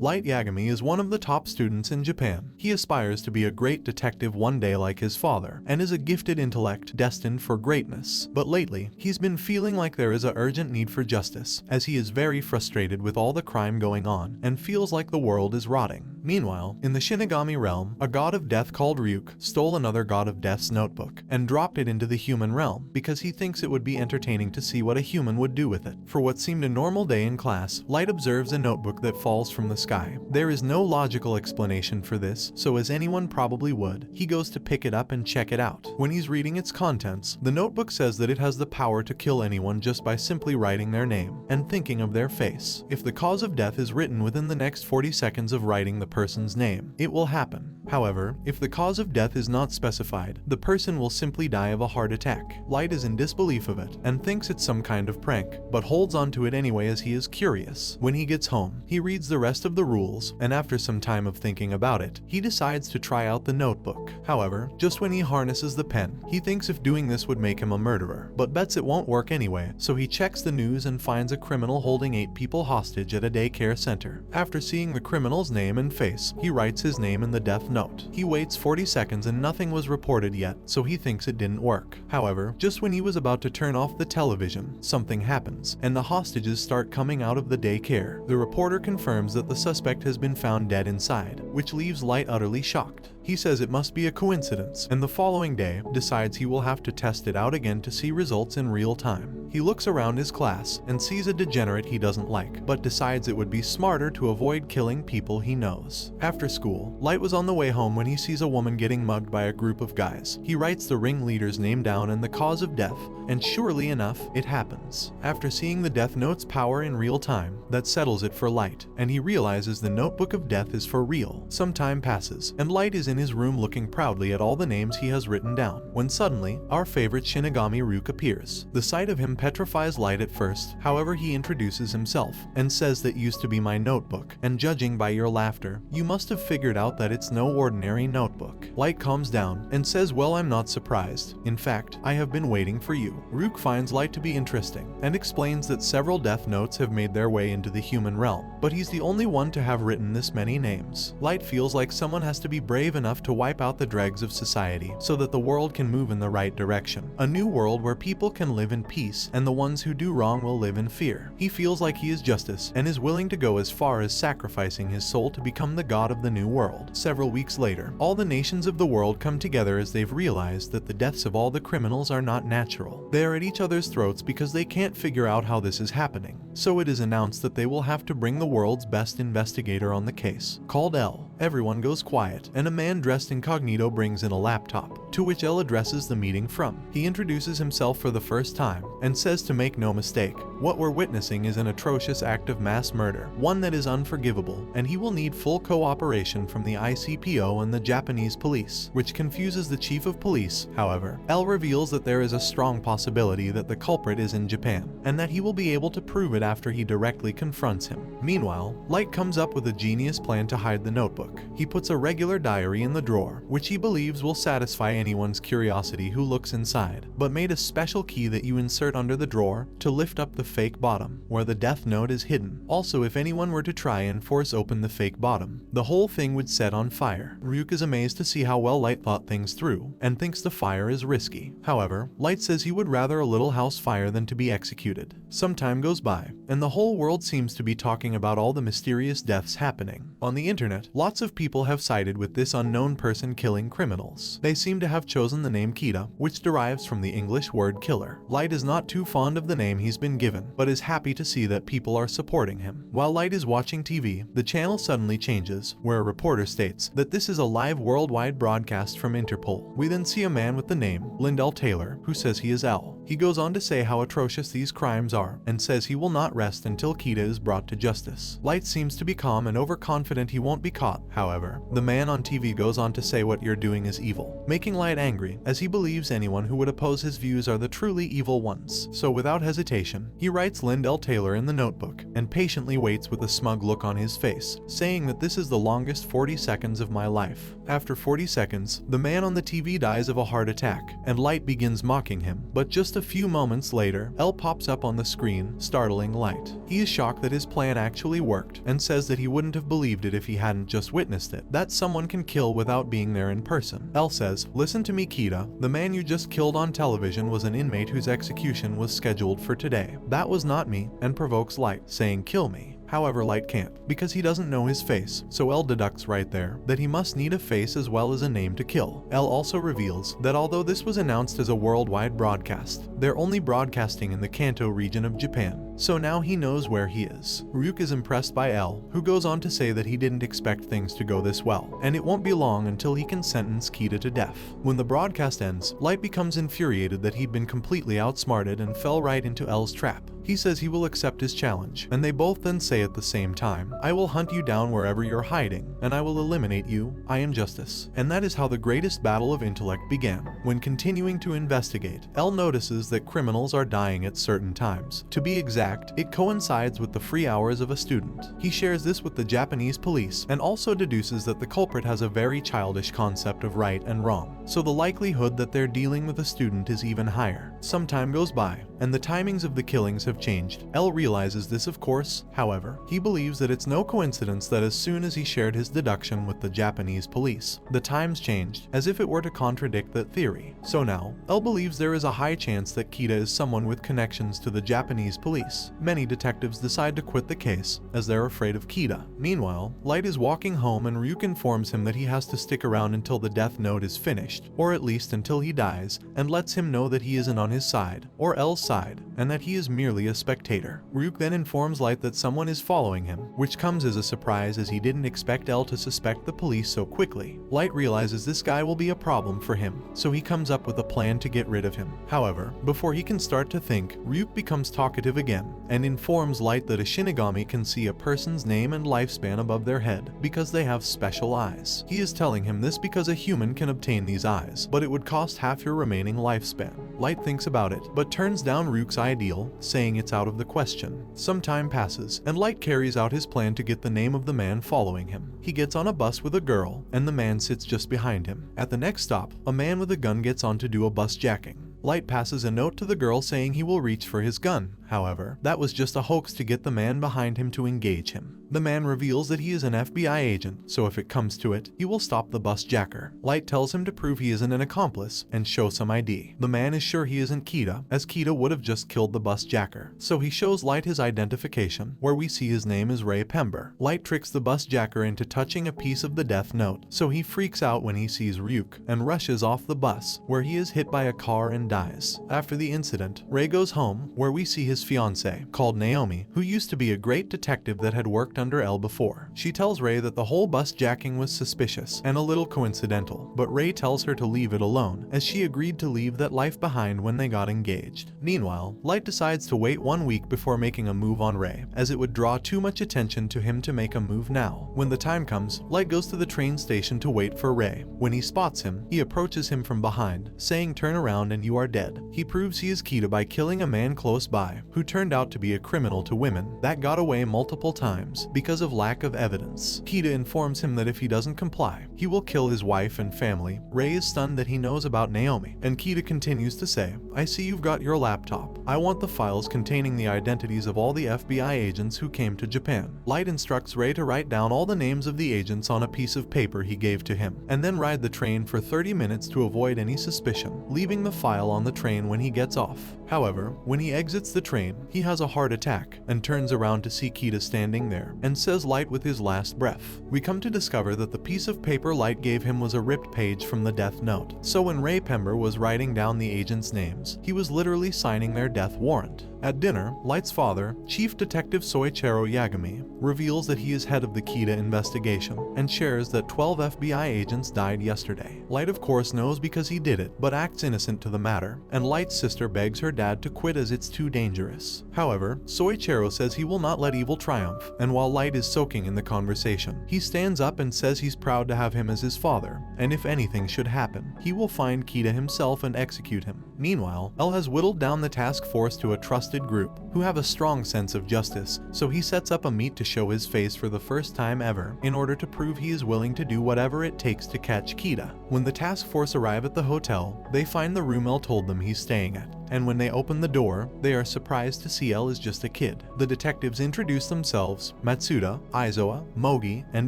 Light Yagami is one of the top students in Japan. He aspires to be a great detective one day like his father, and is a gifted intellect destined for greatness. But lately, he's been feeling like there is an urgent need for justice, as he is very frustrated with all the crime going on, and feels like the world is rotting. Meanwhile, in the Shinigami realm, a god of death called Ryuk stole another god of death's notebook, and dropped it into the human realm, because he thinks it would be entertaining to see what a human would do with it. For what seemed a normal day in class, Light observes a notebook that falls from the sky. There is no logical explanation for this, so as anyone probably would, he goes to pick it up and check it out. When he's reading its contents, the notebook says that it has the power to kill anyone just by simply writing their name and thinking of their face. If the cause of death is written within the next 40 seconds of writing the person's name, it will happen. However, if the cause of death is not specified, the person will simply die of a heart attack. Light is in disbelief of it and thinks it's some kind of prank, but holds on to it anyway as he is curious. When he gets home, he reads the rest of the rules, and after some time of thinking about it, he decides to try out the notebook. However, just when he harnesses the pen, he thinks if doing this would make him a murderer, but bets it won't work anyway, so he checks the news and finds a criminal holding 8 people hostage at a daycare center. After seeing the criminal's name and face, he writes his name in the death note. He waits 40 seconds and nothing was reported yet, so he thinks it didn't work. However, just when he was about to turn off the television, something happens, and the hostages start coming out of the daycare. The reporter confirms that the suspect has been found dead inside, which leaves Light utterly shocked. He says it must be a coincidence, and the following day, decides he will have to test it out again to see results in real time. He looks around his class and sees a degenerate he doesn't like, but decides it would be smarter to avoid killing people he knows. After school, Light was on the way home when he sees a woman getting mugged by a group of guys. He writes the ringleader's name down and the cause of death, and surely enough, it happens. After seeing the death note's power in real time, that settles it for Light, and he realizes the notebook of death is for real. Some time passes, and Light is in his room looking proudly at all the names he has written down, when suddenly, our favorite Shinigami Ryuk appears. The sight of him petrifies Light at first, however he introduces himself, and says that used to be my notebook, and judging by your laughter, you must have figured out that it's no ordinary notebook. Light calms down, and says, well, I'm not surprised. In fact, I have been waiting for you. Ryuk finds Light to be interesting, and explains that several death notes have made their way into the human realm, but he's the only one to have written this many names. Light feels like someone has to be brave enough to wipe out the dregs of society so that the world can move in the right direction. A new world where people can live in peace and the ones who do wrong will live in fear. He feels like he is justice and is willing to go as far as sacrificing his soul to become the god of the new world. Several weeks later, all the nations of the world come together as they've realized that the deaths of all the criminals are not natural. They are at each other's throats because they can't figure out how this is happening. So it is announced that they will have to bring the world's best investigator on the case, called L. Everyone goes quiet, and a man dressed incognito brings in a laptop, to which L addresses the meeting from. He introduces himself for the first time, and says to make no mistake, what we're witnessing is an atrocious act of mass murder, one that is unforgivable, and he will need full cooperation from the ICPO and the Japanese police, which confuses the chief of police. However, L reveals that there is a strong possibility that the culprit is in Japan, and that he will be able to prove it after he directly confronts him. Meanwhile, Light comes up with a genius plan to hide the notebook. He puts a regular diary in the drawer, which he believes will satisfy anyone's curiosity who looks inside, but made a special key that you insert under the drawer to lift up the fake bottom, where the death note is hidden. Also, if anyone were to try and force open the fake bottom, the whole thing would set on fire. Ryuk is amazed to see how well Light thought things through, and thinks the fire is risky. However, Light says he would rather a little house fire than to be executed. Some time goes by, and the whole world seems to be talking about all the mysterious deaths happening. On the internet, lots of people have sided with this unknown person killing criminals. They seem to have chosen the name Kita, which derives from the English word killer. Light is not too fond of the name he's been given, but is happy to see that people are supporting him. While Light is watching TV, the channel suddenly changes, where a reporter states that this is a live worldwide broadcast from Interpol. We then see a man with the name Lindell Taylor, who says he is L. He goes on to say how atrocious these crimes are, and says he will not rest until Kita is brought to justice. Light seems to be calm and overconfident he won't be caught. However, the man on TV goes on to say what you're doing is evil, making Light angry, as he believes anyone who would oppose his views are the truly evil ones. So without hesitation, he writes Lyndell Taylor in the notebook, and patiently waits with a smug look on his face, saying that this is the longest 40 seconds of my life. After 40 seconds, the man on the TV dies of a heart attack, and Light begins mocking him. But just a few moments later, L pops up on the screen, startling Light. He is shocked that his plan actually worked, and says that he wouldn't have believed it if he hadn't just witnessed it, that someone can kill without being there in person. L says, "Listen to me, Kita, the man you just killed on television was an inmate whose execution was scheduled for today. That was not me," and provokes Light, saying, "Kill me." However, Light can't, because he doesn't know his face, so L deducts right there that he must need a face as well as a name to kill. L also reveals that although this was announced as a worldwide broadcast, they're only broadcasting in the Kanto region of Japan, so now he knows where he is. Ryuk is impressed by L, who goes on to say that he didn't expect things to go this well, and it won't be long until he can sentence Kita to death. When the broadcast ends, Light becomes infuriated that he'd been completely outsmarted and fell right into L's trap. He says he will accept his challenge, and they both then say at the same time, "I will hunt you down wherever you're hiding, and I will eliminate you. I am justice." And that is how the greatest battle of intellect began. When continuing to investigate, L notices that criminals are dying at certain times. To be exact, it coincides with the free hours of a student. He shares this with the Japanese police, and also deduces that the culprit has a very childish concept of right and wrong, so the likelihood that they're dealing with a student is even higher. Some time goes by, and the timings of the killings have changed. L realizes this, of course. However, he believes that it's no coincidence that as soon as he shared his deduction with the Japanese police, the times changed, as if it were to contradict that theory. So now, L believes there is a high chance that Kita is someone with connections to the Japanese police. Many detectives decide to quit the case, as they're afraid of Kita. Meanwhile, Light is walking home and Ryuk informs him that he has to stick around until the death note is finished, or at least until he dies, and lets him know that he isn't on his side, or L's side, and that he is merely a spectator. Ryuk then informs Light that someone is following him, which comes as a surprise as he didn't expect L to suspect the police so quickly. Light realizes this guy will be a problem for him, so he comes up with a plan to get rid of him. However, before he can start to think, Ryuk becomes talkative again, and informs Light that a Shinigami can see a person's name and lifespan above their head, because they have special eyes. He is telling him this because a human can obtain these eyes, but it would cost half your remaining lifespan. Light thinks about it, but turns down Ryuk's ideal, saying it's out of the question. Some time passes, and Light carries out his plan to get the name of the man following him. He gets on a bus with a girl, and the man sits just behind him. At the next stop, a man with a gun gets on to do a bus jacking. Light passes a note to the girl saying he will reach for his gun. However, that was just a hoax to get the man behind him to engage him. The man reveals that he is an FBI agent, so if it comes to it, he will stop the bus jacker. Light tells him to prove he isn't an accomplice and show some ID. The man is sure he isn't Kita, as Kita would have just killed the bus jacker. So he shows Light his identification, where we see his name is Ray Pember. Light tricks the bus jacker into touching a piece of the death note, so he freaks out when he sees Ryuk and rushes off the bus, where he is hit by a car and dies. After the incident, Ray goes home, where we see his fiancée, called Naomi, who used to be a great detective that had worked under L before. She tells Ray that the whole bus jacking was suspicious and a little coincidental, but Ray tells her to leave it alone, as she agreed to leave that life behind when they got engaged. Meanwhile, Light decides to wait 1 week before making a move on Ray, as it would draw too much attention to him to make a move now. When the time comes, Light goes to the train station to wait for Ray. When he spots him, he approaches him from behind, saying, "Turn around and you are dead." He proves he is Kita by killing a man close by, who turned out to be a criminal to women that got away multiple times because of lack of evidence. Kita informs him that if he doesn't comply, he will kill his wife and family. Ray is stunned that he knows about Naomi, and Kita continues to say, "I see you've got your laptop. I want the files containing the identities of all the FBI agents who came to Japan." Light instructs Ray to write down all the names of the agents on a piece of paper he gave to him, and then ride the train for 30 minutes to avoid any suspicion, leaving the file on the train when he gets off. However, when he exits the train, he has a heart attack and turns around to see Kita standing there and says Light with his last breath. We come to discover that the piece of paper Light gave him was a ripped page from the death note. So when Ray Pember was writing down the agents' names, he was literally signing their death warrant. At dinner, Light's father, Chief Detective Soichiro Yagami, reveals that he is head of the Kita investigation and shares that 12 FBI agents died yesterday. Light of course knows because he did it, but acts innocent to the matter, and Light's sister begs her dad to quit as it's too dangerous. However, Soichiro says he will not let evil triumph, and while Light is soaking in the conversation, he stands up and says he's proud to have him as his father, and if anything should happen, he will find Kita himself and execute him. Meanwhile, L has whittled down the task force to a trusted group, who have a strong sense of justice, so he sets up a meet to show his face for the first time ever, in order to prove he is willing to do whatever it takes to catch Kita. When the task force arrive at the hotel, they find the room L told them he's staying at, and when they open the door, they are surprised to see L is just a kid. The detectives introduce themselves: Matsuda, Aizawa, Mogi, and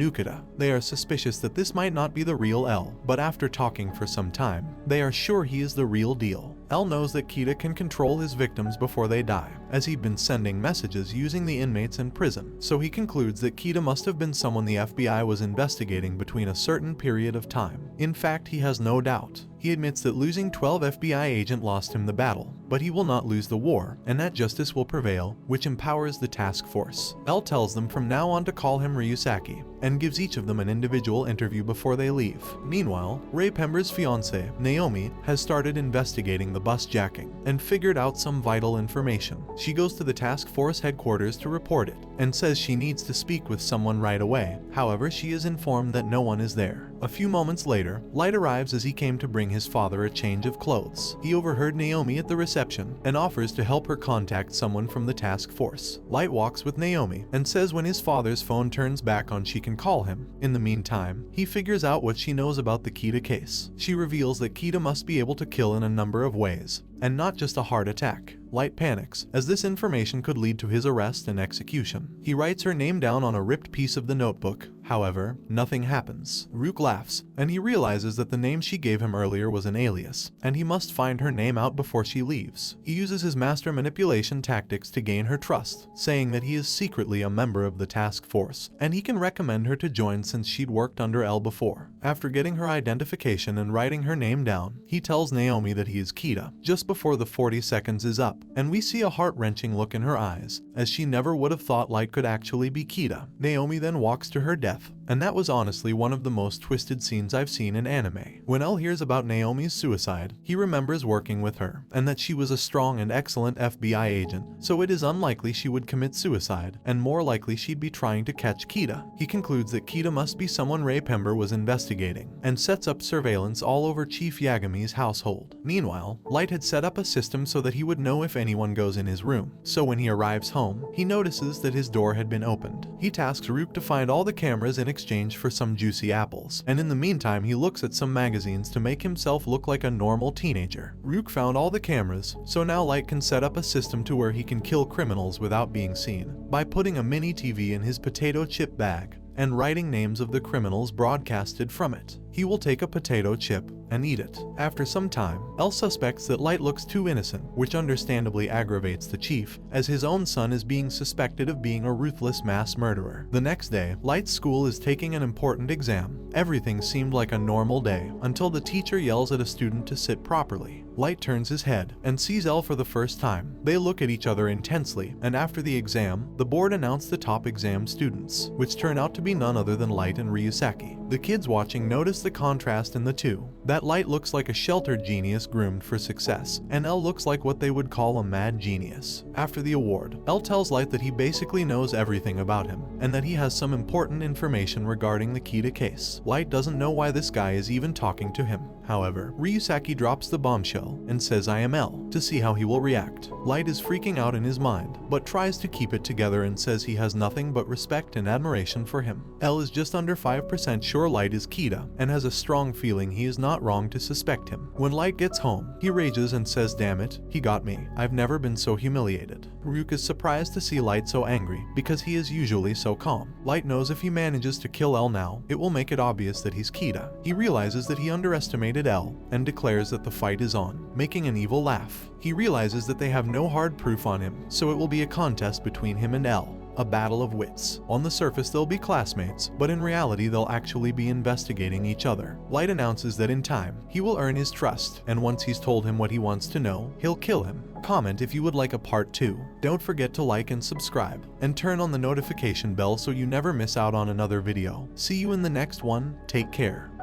Ukeda. They are suspicious that this might not be the real L, but after talking for some time, they are sure he is the real deal. L knows that Kita can control his victims before they die, as he'd been sending messages using the inmates in prison, so he concludes that Kita must have been someone the FBI was investigating between a certain period of time. In fact, he has no doubt. He admits that losing 12 FBI agents lost him the battle, but he will not lose the war, and that justice will prevail, which empowers the task force. L tells them from now on to call him Ryusaki, and gives each of them an individual interview before they leave. Meanwhile, Ray Pember's fiancée, Naomi, has started investigating the bus jacking, and figured out some vital information. She goes to the task force headquarters to report it, and says she needs to speak with someone right away. However, she is informed that no one is there. A few moments later, Light arrives as he came to bring his father a change of clothes. He overheard Naomi at the reception and offers to help her contact someone from the task force. Light walks with Naomi and says when his father's phone turns back on she can call him. In the meantime, he figures out what she knows about the Kita case. She reveals that Kita must be able to kill in a number of ways, and not just a heart attack. Light panics, as this information could lead to his arrest and execution. He writes her name down on a ripped piece of the notebook. However, nothing happens. Ryuk laughs, and he realizes that the name she gave him earlier was an alias, and he must find her name out before she leaves. He uses his master manipulation tactics to gain her trust, saying that he is secretly a member of the task force, and he can recommend her to join since she'd worked under L before. After getting her identification and writing her name down, he tells Naomi that he is Kita, just before the 40 seconds is up, and we see a heart-wrenching look in her eyes, as she never would have thought Light could actually be Kita. Naomi then walks to her death, and that was honestly one of the most twisted scenes I've seen in anime. When L hears about Naomi's suicide, he remembers working with her, and that she was a strong and excellent FBI agent, so it is unlikely she would commit suicide, and more likely she'd be trying to catch Kita. He concludes that Kita must be someone Ray Pember was investigating, and sets up surveillance all over Chief Yagami's household. Meanwhile, Light had set up a system so that he would know if anyone goes in his room, so when he arrives home, he notices that his door had been opened. He tasks Ryuk to find all the cameras in exchange for some juicy apples, and in the meantime he looks at some magazines to make himself look like a normal teenager. Ryuk found all the cameras, so now Light can set up a system to where he can kill criminals without being seen, by putting a mini TV in his potato chip bag, and writing names of the criminals broadcasted from it. He will take a potato chip and eat it. After some time, L suspects that Light looks too innocent, which understandably aggravates the chief, as his own son is being suspected of being a ruthless mass murderer. The next day, Light's school is taking an important exam. Everything seemed like a normal day, until the teacher yells at a student to sit properly. Light turns his head and sees L for the first time. They look at each other intensely, and after the exam, the board announced the top exam students, which turn out to be none other than Light and Ryusaki. The kids watching notice the contrast in the two. That Light looks like a sheltered genius groomed for success, and L looks like what they would call a mad genius. After the award, L tells Light that he basically knows everything about him, and that he has some important information regarding the Kita case. Light doesn't know why this guy is even talking to him. However, Ryusaki drops the bombshell and says I am L, to see how he will react. Light is freaking out in his mind, but tries to keep it together and says he has nothing but respect and admiration for him. L is just under 5% sure Light is Kita, and has a strong feeling he is not wrong to suspect him. When Light gets home, he rages and says damn it, he got me. I've never been so humiliated. Ryuk is surprised to see Light so angry, because he is usually so calm. Light knows if he manages to kill L now, it will make it obvious that he's Kita. He realizes that he underestimated L, and declares that the fight is on, making an evil laugh. He realizes that they have no hard proof on him, so it will be a contest between him and L. a battle of wits. On the surface they'll be classmates, but in reality they'll actually be investigating each other. Light announces that in time, he will earn his trust, and once he's told him what he wants to know, he'll kill him. Comment if you would like a part 2. Don't forget to like and subscribe, and turn on the notification bell so you never miss out on another video. See you in the next one, take care.